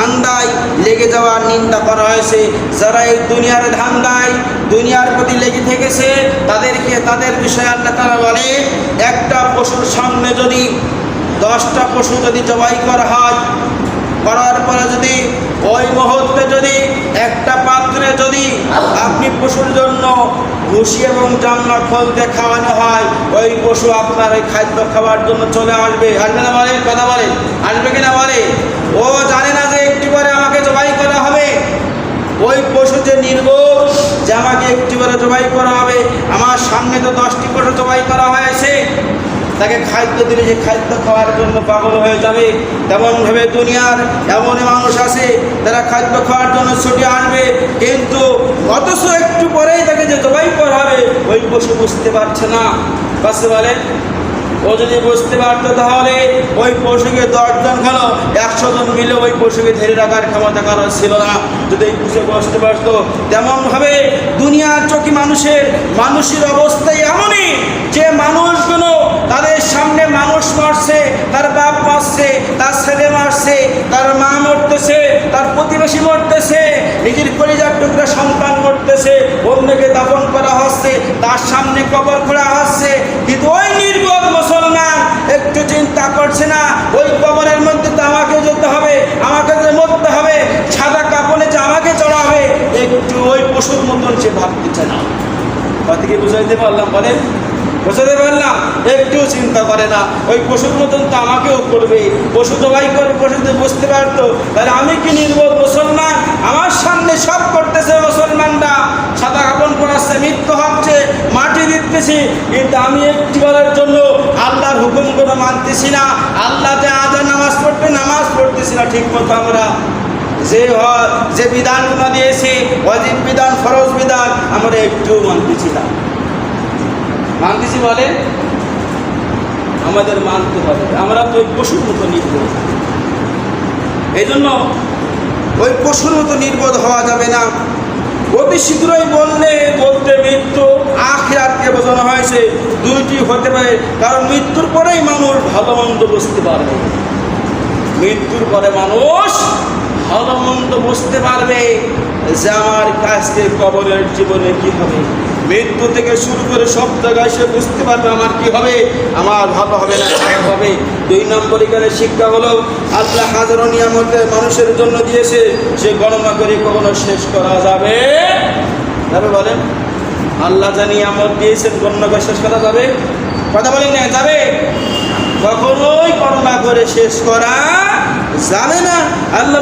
ধান্দায় লেগে যাওয়ার নিন্দা করা হয়েছে। যারা এই দুনিয়ার ধান্দায় দুনিয়ার প্রতি লেগে থেকেছে তাদেরকে তাদের বিষয়ে আল্লাহ তাআলা বলে, একটা পশুর সামনে যদি 10টা পশু যদি জবাই করা হয়, করার পরে যদি ওই মুহূর্তে যদি একটা পাত্রে যদি আপনি পশুর জন্য ভুসি এবং জামনা খোলতে খাওয়ানো হয়, ওই পশু আপনার ওই খাদ্য খাওয়ার জন্য চলে আসবে। আসবে না বলে? কথা বলে আসবে কিনা বলে? ও জানে না যে একটু পরে আমাকে জবাই করা হবে। ওই পশু যে নির্বোধ যে আমাকে একটু পরে জবাই করা হবে, আমার সামনে তো 10টি পশু জবাই করা হয়েছে, তাকে খাদ্য দিলে যে খাদ্য খাওয়ার জন্য পাগল হয়ে যাবে। তেমনভাবে দুনিয়ার এমনই মানুষ আছে যারা খাদ্য খাওয়ার জন্য ছুটে আসবে, কিন্তু অথচ একটু পরেই তাকে যে জবাই করা হবে ওই পশু বুঝতে পারছে না। বুঝতে পারে? ও যদি বুঝতে পারতো তাহলে ওই পশুকে 10 জন খেলো, 100 জন মিলে ওই পশুকে ধরে রাখার ক্ষমতা কারো ছিল না, যদি এই পশু বুঝতে পারতো। তেমনভাবে দুনিয়ার চোখে মানুষের অবস্থাই এমনই যে মানুষগুলো তাদের সামনে মানুষ মারছে, তার বাপ মারছে, তার ছেলে মারছে, তার মা মরতেছে, তার প্রতিবেশী মরতেছে, নিজের কলিজার টুকরা সন্তান মরতেছে, অন্যকে দাফন করা হচ্ছে, তার সামনে কবর খোঁড়া হচ্ছে, কিন্তু ওই নির্বোধ মুসলমান একটু চিন্তা করছে না ওই কবরের মধ্যে তো আমাকে যেতে হবে, আমাকে যে মরতে হবে, সাদা কাপড়ে যে আমাকে চড়া হবে, একটু ওই পশুর মতন সে ভাবতেছে না। কথাকে বুঝাইতে পারলাম? বলে বুঝাতে পারলাম? একটু চিন্তা করে না, ওই পশুর মতন তো আমাকেও করবে। পশু জবাই করে পশু যদি বুঝতে পারতো তাহলে আমি কি নির্বোধ মুসলমান? আমার সামনে সব করতেছে মুসলমানরা, সাদা কাপড় পরাচ্ছে, মৃত্যু হচ্ছে, মাটি দিতেছি, কিন্তু আমি একটিবারের জন্য আল্লাহর হুকুমগুলো মানতেছি না। আল্লাহ যে আজান নামাজ পড়তেছি না ঠিক মতো, আমরা যে বিধানগুলো দিয়েছে ওয়াজিব বিধান, ফরজ বিধান, আমরা একটু মানতেছি না। মানতেছি বলে আমাদের মানতে হবে, আমরা তো ওই পশুর মতো নির্বোধ। এই জন্য ওই পশুর মতো নির্বোধ হওয়া যাবে না। অতি শীঘ্রই বলতে মৃত্যু আখিরাতকে বোঝানো হয়েছে, দুইটি হতে পারে, কারণ মৃত্যুর পরেই মানুষ ভালো মন্দ বুঝতে পারবে। মৃত্যুর পরে মানুষ ভালো মন্দ বুঝতে পারবে যে আমার কাছে কবরের জীবনে কি হবে। মৃত্যু থেকে শুরু করে সব জায়গায় সে বুঝতে পারবে আমার কি হবে, আমার ভালো হবে না খারাপ হবে। 2 নম্বর এখানে শিক্ষা হলো আল্লাহ হাজারো নিয়ামতে মানুষের জন্য দিয়েছে, সে গণনা করে কখনো শেষ করা যাবে বলেন? আল্লাহ যা নিয়ামত দিয়েছেন গণনা করে শেষ করা যাবে? কথা বলেন না, যাবে? কখনোই গণনা করে শেষ করা যাবে না। আল্লাহ